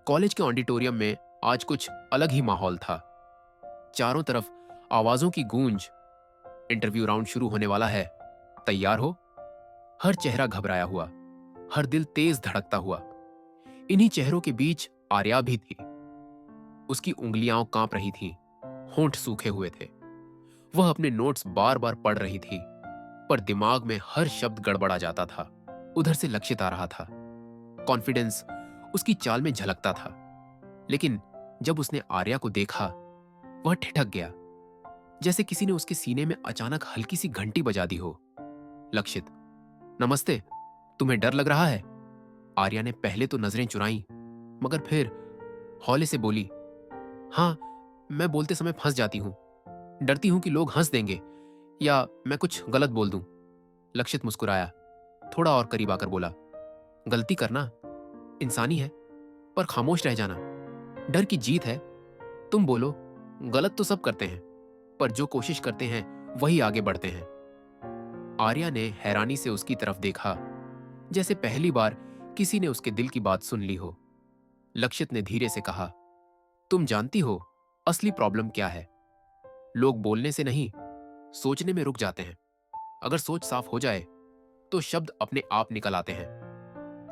College के auditorium में आज कुछ अलग ही माहौल था। चारों तरफ आवाजों की गूंज। इंटरव्यू राउंड शुरू होने वाला है, तैयार हो। हर चेहरा घबराया हुआ, हर दिल तेज धड़कता हुआ। इन्हीं चेहरों के बीच आर्या भी थी। उसकी उंगलियां कांप रही थीं, होंठ सूखे हुए थे। वह अपने नोट्स बार बार पढ़ रही थी, पर दिमाग में हर शब्द गड़बड़ा जाता था। उधर से लक्षित आ रहा था। कॉन्फिडेंस उसकी चाल में झलकता था, लेकिन जब उसने आर्या को देखा, वह ठिठक गया, जैसे किसी ने उसके सीने में अचानक हल्की सी घंटी बजा दी हो। लक्षित, नमस्ते, तुम्हें डर लग रहा है? आर्या ने पहले तो नजरें चुराई, मगर फिर हौले से बोली, हाँ, मैं बोलते समय फंस जाती हूं। डरती हूं कि लोग हंस देंगे या मैं कुछ गलत बोल दूं। लक्षित मुस्कुराया, थोड़ा और करीब आकर बोला, गलती करना इंसानी है, पर खामोश रह जाना डर की जीत है। तुम बोलो, गलत तो सब करते हैं, पर जो कोशिश करते हैं वही आगे बढ़ते हैं। आर्या ने हैरानी से उसकी तरफ देखा, जैसे पहली बार किसी ने उसके दिल की बात सुन ली हो। लक्षित ने धीरे से कहा, तुम जानती हो असली प्रॉब्लम क्या है? लोग बोलने से नहीं, सोचने में रुक जाते हैं। अगर सोच साफ हो जाए तो शब्द अपने आप निकल आते हैं।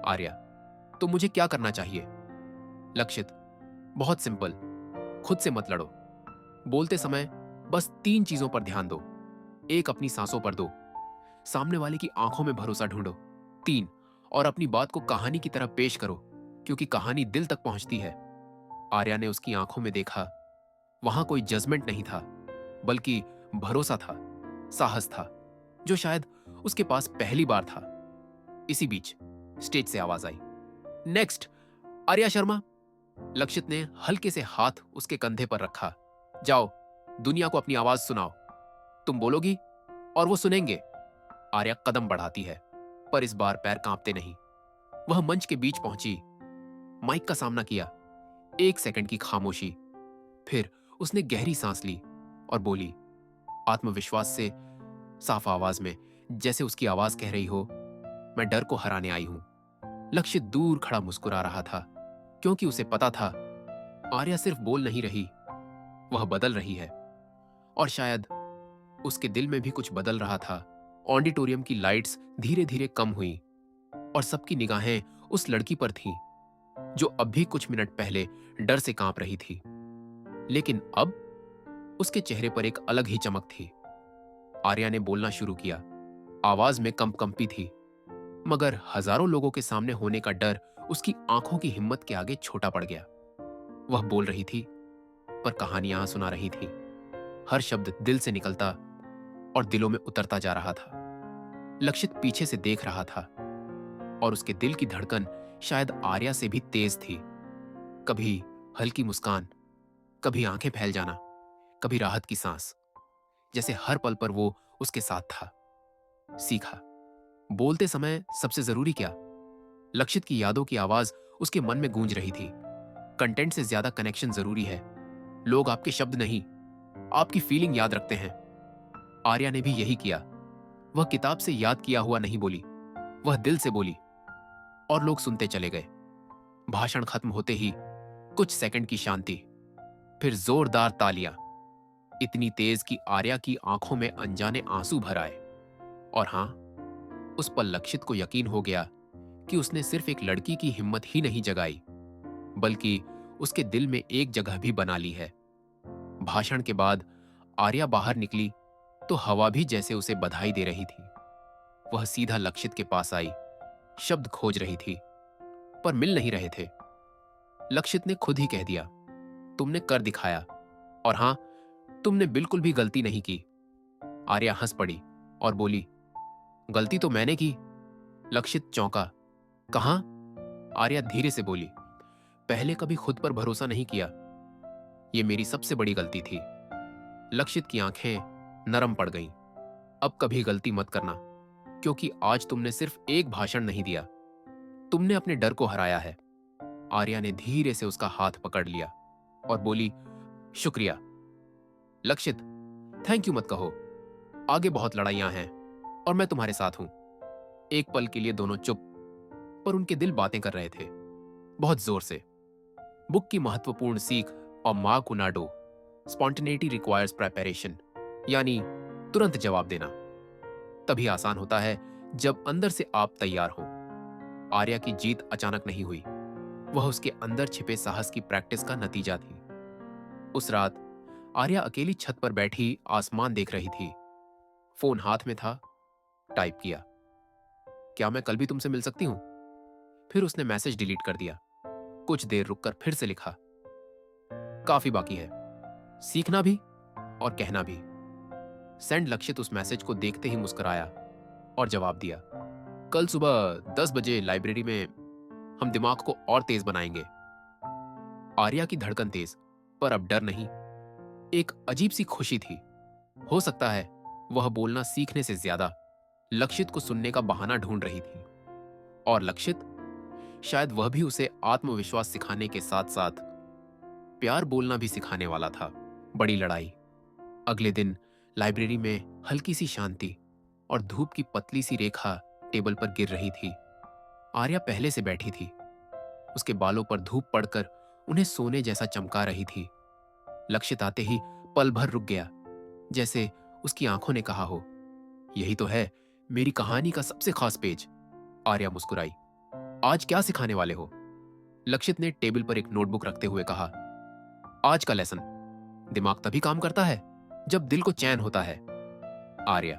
आर्या, तो मुझे क्या करना चाहिए? लक्षित, बहुत सिंपल, खुद से मत लड़ो। बोलते समय बस 3 चीजों पर ध्यान दो। 1, अपनी सांसों पर 2, सामने वाले की आंखों में भरोसा ढूंढो। 3, और अपनी बात को कहानी की तरह पेश करो, क्योंकि कहानी दिल तक पहुंचती है। आर्या ने उसकी आंखों में देखा। वहां कोई जजमेंट नहीं था, बल्कि भरोसा था, साहस था, जो शायद उसके पास पहली बार था। इसी बीच स्टेज से आवाज आई, नेक्स्ट, आर्या शर्मा। लक्षित ने हल्के से हाथ उसके कंधे पर रखा। जाओ, दुनिया को अपनी आवाज सुनाओ। तुम बोलोगी और वो सुनेंगे। आर्या कदम बढ़ाती है, पर इस बार पैर कांपते नहीं। वह मंच के बीच पहुंची, माइक का सामना किया। 1 सेकंड की खामोशी, फिर उसने गहरी सांस ली और बोली, आत्मविश्वास से, साफ आवाज में, जैसे उसकी आवाज कह रही हो, मैं डर को हराने आई हूं। लक्षित दूर खड़ा मुस्कुरा रहा था, क्योंकि उसे पता था आर्या सिर्फ बोल नहीं रही, वह बदल रही है। और शायद उसके दिल में भी कुछ बदल रहा था। ऑडिटोरियम की लाइट्स धीरे धीरे कम हुई और सबकी निगाहें उस लड़की पर थीं, जो अब भी कुछ मिनट पहले डर से कांप रही थी। लेकिन अब उसके चेहरे पर एक अलग ही चमक थी। आर्या ने बोलना शुरू किया। आवाज में कंपकंपी थी, मगर हजारों लोगों के सामने होने का डर उसकी आंखों की हिम्मत के आगे छोटा पड़ गया। वह बोल रही थी, पर कहानियां सुना रही थी। हर शब्द दिल से निकलता और दिलों में उतरता जा रहा था। लक्षित पीछे से देख रहा था, और उसके दिल की धड़कन शायद आर्या से भी तेज थी। कभी हल्की मुस्कान, कभी आंखें फैल जाना, कभी राहत की सांस, जैसे हर पल पर वो उसके साथ था। सीखा, बोलते समय सबसे जरूरी क्या? लक्षित की यादों की आवाज उसके मन में गूंज रही थी। कंटेंट से ज्यादा कनेक्शन जरूरी है। लोग आपके शब्द नहीं, आपकी फीलिंग याद रखते हैं। आर्या ने भी यही किया। वह किताब से याद किया हुआ नहीं बोली, वह दिल से बोली, और लोग सुनते चले गए। भाषण खत्म होते ही कुछ सेकंड की शांति, फिर जोरदार तालियां, इतनी तेज कि आर्या की आंखों में अनजाने आंसू भर आए। और हां, उस पर लक्षित को यकीन हो गया कि उसने सिर्फ एक लड़की की हिम्मत ही नहीं जगाई, बल्कि उसके दिल में एक जगह भी बना ली है। भाषण के बाद आर्या बाहर निकली तो हवा भी जैसे उसे बधाई दे रही थी। वह सीधा लक्षित के पास आई, शब्द खोज रही थी, पर मिल नहीं रहे थे। लक्षित ने खुद ही कह दिया, तुमने कर दिखाया, और हां, तुमने बिल्कुल भी गलती नहीं की। आर्या हंस पड़ी और बोली, गलती तो मैंने की। लक्षित चौंका, कहां? आर्या धीरे से बोली, पहले कभी खुद पर भरोसा नहीं किया। यह मेरी सबसे बड़ी गलती थी। लक्षित की आंखें नरम पड़ गईं। अब कभी गलती मत करना, क्योंकि आज तुमने सिर्फ एक भाषण नहीं दिया, तुमने अपने डर को हराया है। आर्या ने धीरे से उसका हाथ पकड़ लिया और बोली, शुक्रिया। लक्षित, थैंक यू मत कहो, आगे बहुत लड़ाइयां हैं और मैं तुम्हारे साथ हूं। एक पल के लिए दोनों चुप, पर उनके दिल बातें कर रहे थे, बहुत जोर से। बुक की महत्वपूर्ण सीख और मार्को नाडो, स्पॉन्टेनिटी रिक्वायर्स प्रेपरेशन, यानी तुरंत जवाब देना तभी आसान होता है जब अंदर से आप तैयार हो। आर्या की जीत अचानक नहीं हुई, वह उसके अंदर छिपे साहस की प्रैक्टिस का नतीजा थी। उस रात आर्या अकेली छत पर बैठी आसमान देख रही थी। फोन हाथ में था। टाइप किया, क्या मैं कल भी तुमसे मिल सकती हूं? फिर उसने मैसेज डिलीट कर दिया। कुछ देर रुककर फिर से लिखा, काफी बाकी है, सीखना भी और कहना भी। सेंड लक्षित उस मैसेज को देखते ही मुस्कुराया और जवाब दिया, कल सुबह 10 बजे लाइब्रेरी में हम दिमाग को और तेज बनाएंगे। आर्या की धड़कन तेज, पर अब डर नहीं, एक अजीब सी खुशी थी। हो सकता है वह बोलना सीखने से ज्यादा लक्षित को सुनने का बहाना ढूंढ रही थी, और लक्षित शायद वह भी उसे आत्मविश्वास सिखाने के साथ साथ प्यार बोलना भी सिखाने वाला था। बड़ी लड़ाई। अगले दिन लाइब्रेरी में हल्की सी शांति और धूप की पतली सी रेखा टेबल पर गिर रही थी। आर्या पहले से बैठी थी, उसके बालों पर धूप पड़कर उन्हें सोने जैसा चमका रही थी। लक्षित आते ही पल भर रुक गया, जैसे उसकी आंखों ने कहा हो, यही तो है मेरी कहानी का सबसे खास पेज। आर्या मुस्कुराई, आज क्या सिखाने वाले हो? लक्षित ने टेबल पर एक नोटबुक रखते हुए कहा, आज का लेसन, दिमाग तभी काम करता है जब दिल को चैन होता है। आर्या,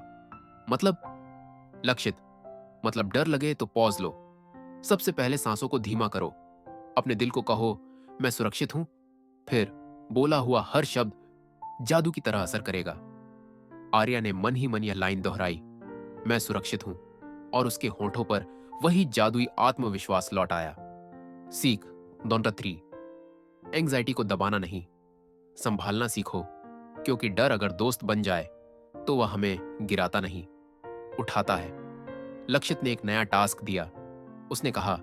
मतलब? लक्षित, मतलब डर लगे तो पॉज लो, सबसे पहले सांसों को धीमा करो, अपने दिल को कहो मैं सुरक्षित हूं, फिर बोला हुआ हर शब्द जादू की तरह असर करेगा। आर्या ने मन ही मन यह लाइन दोहराई, मैं सुरक्षित हूं, और उसके होठों पर वही जादुई आत्मविश्वास लौट आया। सीख नंबर 3, एंग्जाइटी को दबाना नहीं, संभालना सीखो, क्योंकि डर अगर दोस्त बन जाए तो वह हमें गिराता नहीं, उठाता है। लक्षित ने एक नया टास्क दिया। उसने कहा,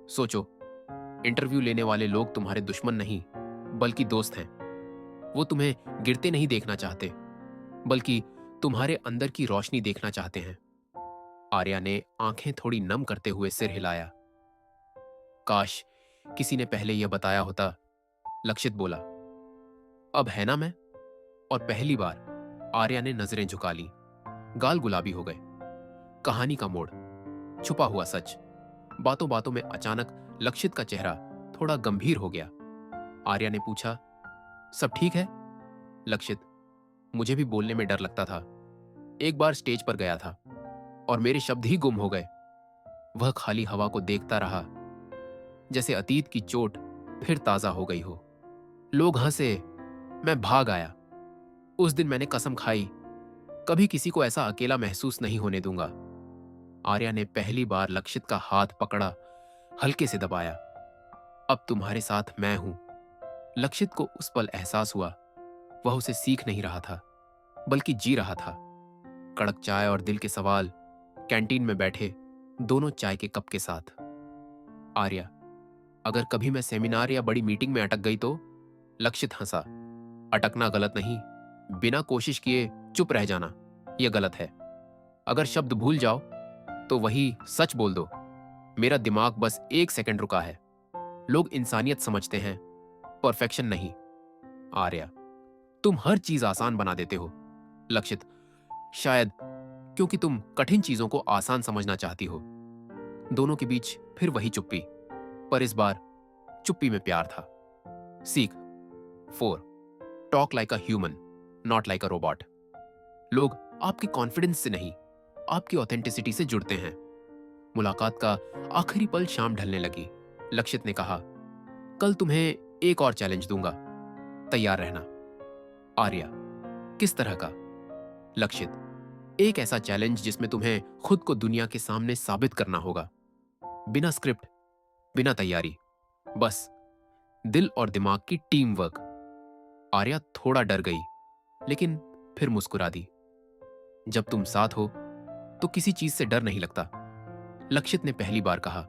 सोचो, इंटरव्यू लेने वाले लोग तुम्हारे दुश्मन नहीं बल्कि दोस्त हैं। वो तुम्हें गिरते नहीं देखना चाहते, बल्कि तुम्हारे अंदर की रोशनी देखना चाहते हैं। आर्या ने आंखें थोड़ी नम करते हुए सिर हिलाया। काश किसी ने पहले यह बताया होता। लक्षित बोला, अब है ना मैं? और पहली बार आर्या ने नजरें झुका ली। गाल गुलाबी हो गए। कहानी का मोड़, छुपा हुआ सच। बातों बातों में अचानक लक्षित का चेहरा थोड़ा गंभीर हो गया। आर्या ने पूछा, सब ठीक है? लक्षित, मुझे भी बोलने में डर लगता था। एक बार स्टेज पर गया था और मेरे शब्द ही गुम हो गए। वह खाली हवा को देखता रहा, जैसे अतीत की चोट फिर ताजा हो गई हो। लोग हंसे, मैं भाग आया। उस दिन मैंने कसम खाई, कभी किसी को ऐसा अकेला महसूस नहीं होने दूंगा। आर्या ने पहली बार लक्षित का हाथ पकड़ा, हल्के से दबाया। अब तुम्हारे साथ मैं हूं। लक्षित को उस पल एहसास हुआ, वह उसे सीख नहीं रहा था बल्कि जी रहा था। कड़क चाय और दिल के सवाल, कैंटीन में बैठे दोनों चाय के कप के साथ। आर्या, अगर कभी मैं सेमिनार या बड़ी मीटिंग में अटक गई तो? लक्षित हंसा, अटकना गलत नहीं, बिना कोशिश किए चुप रह जाना यह गलत है। अगर शब्द भूल जाओ तो वही सच बोल दो, मेरा दिमाग बस 1 सेकंड रुका है। लोग इंसानियत समझते हैं, परफेक्शन नहीं। आर्या, तुम हर चीज आसान बना देते हो। लक्षित, शायद क्योंकि तुम कठिन चीजों को आसान समझना चाहती हो। दोनों के बीच फिर वही चुप्पी, पर इस बार चुप्पी में प्यार था। सीख 4, talk like a human, not like a robot. लोग आपके कॉन्फिडेंस से नहीं, आपकी ऑथेंटिसिटी से जुड़ते हैं। मुलाकात का आखिरी पल शाम ढलने लगी। लक्षित ने कहा, कल तुम्हें एक और चैलेंज दूंगा, तैयार रहना। आर्या, किस तरह का? लक्षित, एक ऐसा चैलेंज जिसमें तुम्हें खुद को दुनिया के सामने साबित करना होगा, बिना स्क्रिप्ट, बिना तैयारी, बस दिल और दिमाग की टीम वर्क। आर्या थोड़ा डर गई, लेकिन फिर मुस्कुरा दी। जब तुम साथ हो तो किसी चीज से डर नहीं लगता, लक्षित ने पहली बार कहा।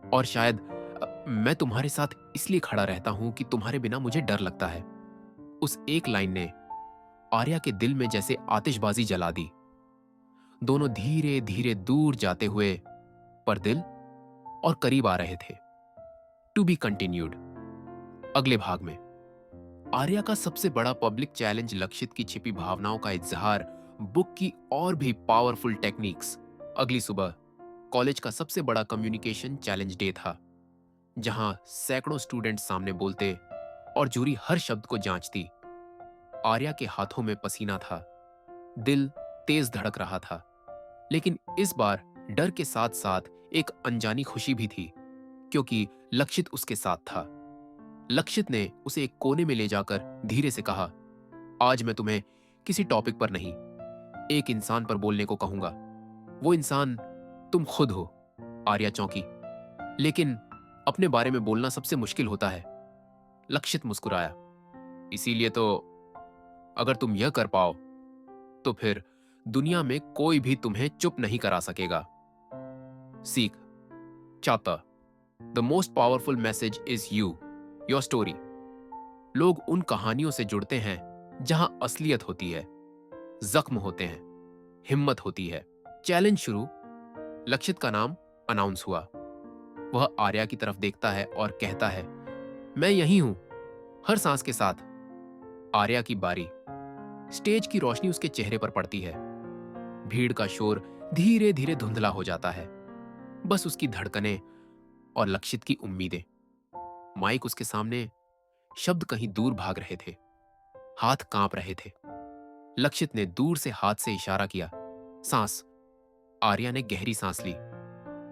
और शायद मैं तुम्हारे साथ इसलिए खड़ा रहता हूं कि तुम्हारे बिना मुझे डर लगता है। उस एक लाइन ने आर्या के दिल में जैसे आतिशबाजी जला दी। दोनों धीरे धीरे दूर जाते हुए, पर दिल और करीब आ रहे थे। To be continued. अगले भाग में आर्या का सबसे बड़ा पब्लिक चैलेंज, लक्षित की छिपी भावनाओं का इजहार, बुक की और भी पावरफुल टेक्निक्स। अगली सुबह कॉलेज का सबसे बड़ा कम्युनिकेशन चैलेंज डे था, जहां सैकड़ों स्टूडेंट्स सामने बोलते और जूरी हर शब्द को जांचती। आर्या के हाथों में पसीना था, दिल तेज धड़क रहा था, लेकिन इस बार डर के साथ साथ एक अनजानी खुशी भी थी, क्योंकि लक्षित उसके साथ था। लक्षित ने उसे एक कोने में ले जाकर धीरे से कहा, आज मैं तुम्हें किसी टॉपिक पर नहीं, एक इंसान पर बोलने को कहूंगा। वो इंसान तुम खुद हो। आर्या चौंकी, लेकिन अपने बारे में बोलना सबसे मुश्किल होता है। लक्षित मुस्कुराया, इसीलिए तो अगर तुम यह कर पाओ तो फिर दुनिया में कोई भी तुम्हें चुप नहीं करा सकेगा। सीख, chapter, the most powerful message is you, your story. लोग उन कहानियों से जुड़ते हैं जहां असलियत होती है, जख्म होते हैं, हिम्मत होती है। चैलेंज शुरू। लक्षित का नाम अनाउंस हुआ। वह आर्या की तरफ देखता है और कहता है, मैं यहीं हूं, हर सांस के साथ। आर्या की बारी। स्टेज की रोशनी उसके चेहरे पर पड़ती है। भीड़ का शोर धीरे धीरे धुंधला हो जाता है, बस उसकी धड़कनें और लक्षित की उम्मीदें। माइक उसके सामने, शब्द कहीं दूर भाग रहे थे, हाथ कांप रहे थे। लक्षित ने दूर से हाथ से इशारा किया, सांस। आर्या ने गहरी सांस ली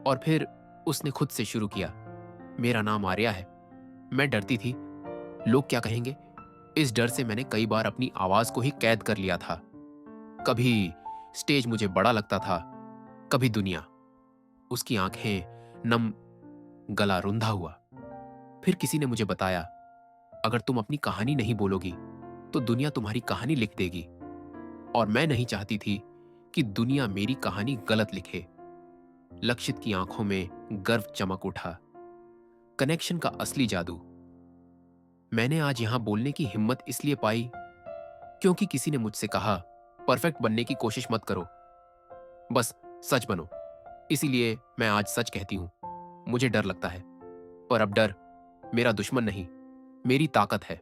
और फिर उसने खुद से शुरू किया, मेरा नाम आर्या है। मैं डरती थी, लोग क्या कहेंगे। इस डर से मैंने कई बार अपनी आवाज को ही कैद कर लिया था। कभी स्टेज मुझे बड़ा लगता था, कभी दुनिया। उसकी आंखें नम, गला रुंधा हुआ। फिर किसी ने मुझे बताया, अगर तुम अपनी कहानी नहीं बोलोगी तो दुनिया तुम्हारी कहानी लिख देगी। और मैं नहीं चाहती थी कि दुनिया मेरी कहानी गलत लिखे। लक्षित की आंखों में गर्व चमक उठा। कनेक्शन का असली जादू। मैंने आज यहां बोलने की हिम्मत इसलिए पाई क्योंकि किसी ने मुझसे कहा, परफेक्ट बनने की कोशिश मत करो, बस सच बनो। इसीलिए मैं आज सच कहती हूं। मुझे डर लगता है, पर अब डर मेरा दुश्मन नहीं, मेरी ताकत है।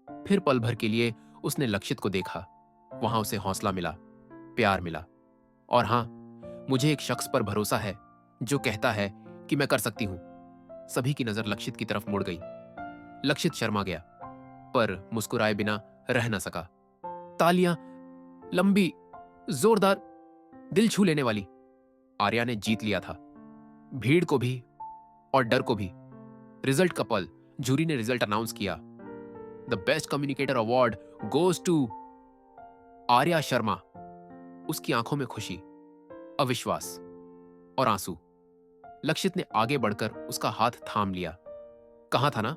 फिर पल भर के लिए उसने लक्षित को देखा। वहां उसे हौसला मिला, प्यार मिला, और हां, मुझे एक शख्स पर भरोसा है जो कहता है कि मैं कर सकती हूं। सभी की नजर लक्षित की तरफ मुड़ गई। लक्षित शर्मा गया, पर मुस्कुराए बिना रह न सका। तालियां, लंबी, जोरदार, दिल छू लेने वाली। आर्या ने जीत लिया था, भीड़ को भी और डर को भी। रिजल्ट का पल, जूरी ने रिजल्ट अनाउंस किया। The best communicator award goes to Arya Sharma. उसकी आंखों में खुशी, अविश्वास और आंसू। लक्षित ने आगे बढ़कर उसका हाथ थाम लिया। कहा था ना,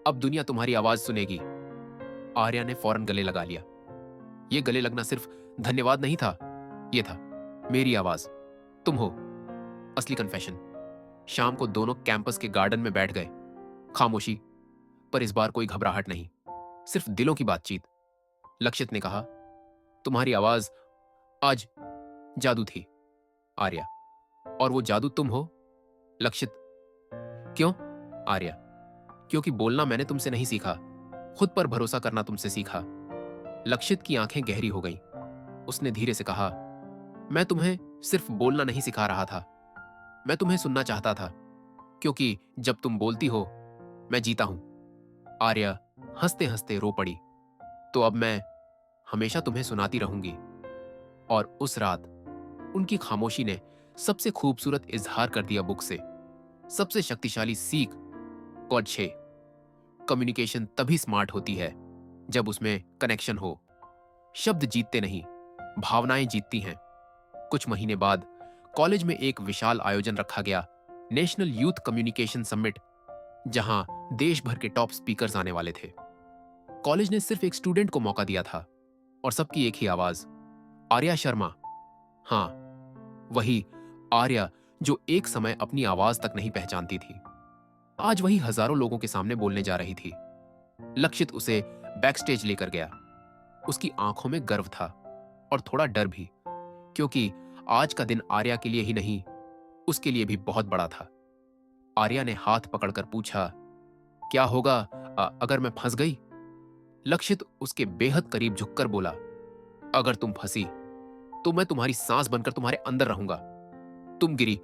अब दुनिया तुम्हारी आवाज सुनेगी। आर्या ने फौरन गले लगा लिया। यह गले लगना सिर्फ धन्यवाद नहीं था, यह था मेरी आवाज, तुम हो। असली कन्फेशन। शाम को दोनों कैंपस के गार्डन में बैठ गए। खामोशी, पर इस बार कोई घबराहट नहीं, सिर्फ दिलों की बातचीत। लक्षित ने कहा, तुम्हारी आवाज आज जादू थी आर्या, और वो जादू तुम हो। लक्षित, क्यों? आर्या, क्योंकि बोलना मैंने तुमसे नहीं सीखा, खुद पर भरोसा करना तुमसे सीखा। लक्षित की आंखें गहरी हो गईं। उसने धीरे से कहा, मैं तुम्हें सिर्फ बोलना नहीं सिखा रहा था, मैं तुम्हें सुनना चाहता था, क्योंकि जब तुम बोलती हो मैं जीता हूं। आर्या हंसते हंसते रो पड़ी। तो अब मैं हमेशा तुम्हें सुनाती रहूंगी। और उस रात उनकी खामोशी ने सबसे खूबसूरत इजहार कर दिया बुक से। सबसे शक्तिशाली सीख, कॉड 6। कम्युनिकेशन तभी स्मार्ट होती है जब उसमें कनेक्शन हो। शब्द जीतते नहीं, भावनाएं जीतती हैं। कुछ महीने बाद कॉलेज में एक विशाल आयोजन रखा गया, नेशनल यूथ कम्युनिकेशन समिट, जहां देश भर के टॉप स्पीकर्स आने वाले थे। कॉलेज ने सिर्फ एक स्टूडेंट को मौका दिया था, और सबकी एक ही आवाज, आर्या शर्मा। हां, वही आर्या जो एक समय अपनी आवाज तक नहीं पहचानती थी, आज वही हजारों लोगों के सामने बोलने जा रही थी। लक्षित उसे बैकस्टेज लेकर गया। उसकी आंखों में गर्व था और थोड़ा डर भी, क्योंकि आज का दिन आर्या के लिए ही नहीं, उसके लिए भी बहुत बड़ा था। आर्या ने हाथ पकड़कर पूछा, क्या होगा अगर मैं फंस गई? लक्षित उसके बेहद करीब झुककर बोला, अगर तुम फंसी तो मैं तुम्हारी सांस बनकर तुम्हारे अंदर रहूंगा। तुम गिरी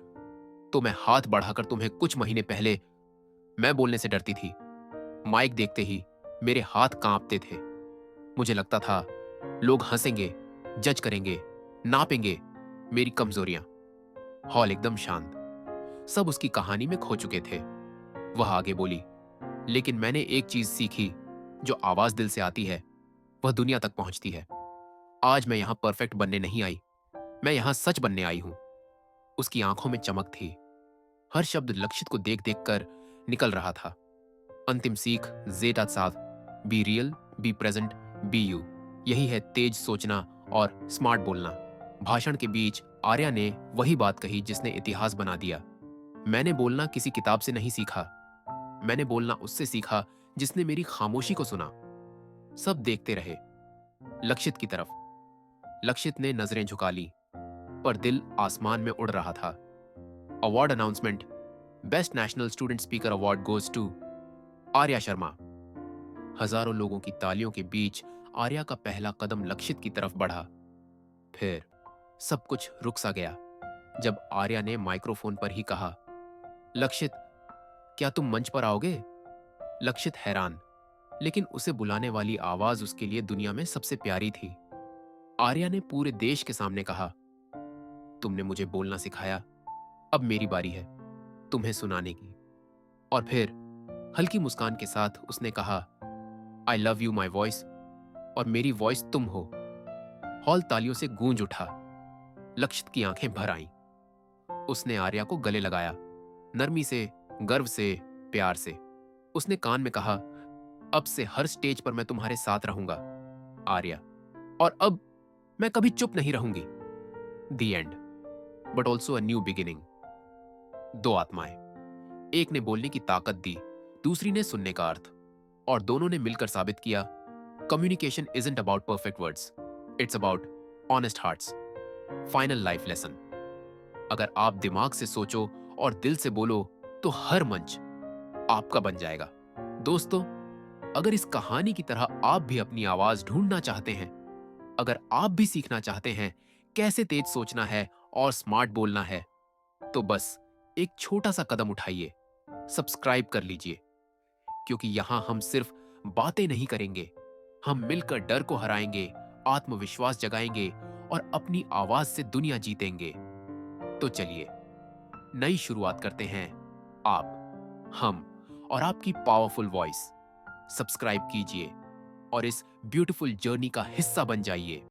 तो मैं हाथ बढ़ाकर तुम्हें कुछ महीने पहले। मैं बोलने से डरती थी। माइक देखते ही मेरे हाथ कांपते थे। मुझे लगता था लोग हंसेंगे, जज करेंगे, नापेंगे मेरी कमजोरियां। हॉल एकदम शांत। सब उसकी कहानी में खो चुके थे। वह आगे बोली, लेकिन मैंने एक चीज सीखी, जो आवाज दिल से आती है वह दुनिया तक पहुंचती है। आज मैं यहां परफेक्ट बनने नहीं आई, मैं यहां सच बनने आई हूं। उसकी आंखों में चमक थी। हर शब्द लक्षित को देख देख कर निकल रहा था। अंतिम सीख जेटा साथ, be real, be present, be you. यही है तेज सोचना और स्मार्ट बोलना। भाषण के बीच आर्या ने वही बात कही जिसने इतिहास बना दिया। मैंने बोलना किसी किताब से नहीं सीखा, मैंने बोलना उससे सीखा जिसने मेरी खामोशी को सुना। सब देखते रहे लक्षित की तरफ। लक्षित ने नजरें झुका ली, पर दिल आसमान में उड़ रहा था। Award announcement. Best national student speaker award goes to Arya Sharma. हजारों लोगों की तालियों के बीच आर्या का पहला कदम लक्षित की तरफ बढ़ा। फिर सब कुछ रुक सा गया जब आर्या ने माइक्रोफोन पर ही कहा, लक्षित, क्या तुम मंच पर आओगे? लक्षित हैरान, लेकिन उसे बुलाने वाली आवाज उसके लिए दुनिया में सबसे प्यारी थी। आर्या ने पूरे देश के सामने कहा, तुमने मुझे बोलना सिखाया, अब मेरी बारी है तुम्हें सुनाने की। और फिर हल्की मुस्कान के साथ उसने कहा, I love you my voice, और मेरी वॉइस तुम हो। हॉल तालियों से गूंज उठा। लक्षित की आंखें भर आईं। उसने आर्या को गले लगाया, नरमी से, गर्व से, प्यार से। उसने कान में कहा, अब से हर स्टेज पर मैं तुम्हारे साथ रहूंगा आर्या, और अब मैं कभी चुप नहीं रहूंगी। The end, but also a new beginning. दो आत्माएं, एक ने बोलने की ताकत दी, दूसरी ने सुनने का अर्थ, और दोनों ने मिलकर साबित किया, communication isn't about perfect words, it's about honest hearts. Final life lesson, अगर आप दिमाग से सोचो और दिल से बोलो तो हर मंच आपका बन जाएगा। दोस्तों, अगर इस कहानी की तरह आप भी अपनी आवाज ढूंढना चाहते हैं, अगर आप भी सीखना चाहते हैं कैसे तेज सोचना है और स्मार्ट बोलना है, तो बस एक छोटा सा कदम उठाइए, सब्सक्राइब कर लीजिए। क्योंकि यहां हम सिर्फ बातें नहीं करेंगे, हम मिलकर डर को हराएंगे, आत्मविश्वास जगाएंगे और अपनी आवाज से दुनिया जीतेंगे। तो चलिए नई शुरुआत करते हैं। आप, हम और आपकी पावरफुल वॉइस। सब्सक्राइब कीजिए और इस ब्यूटीफुल जर्नी का हिस्सा बन जाइए।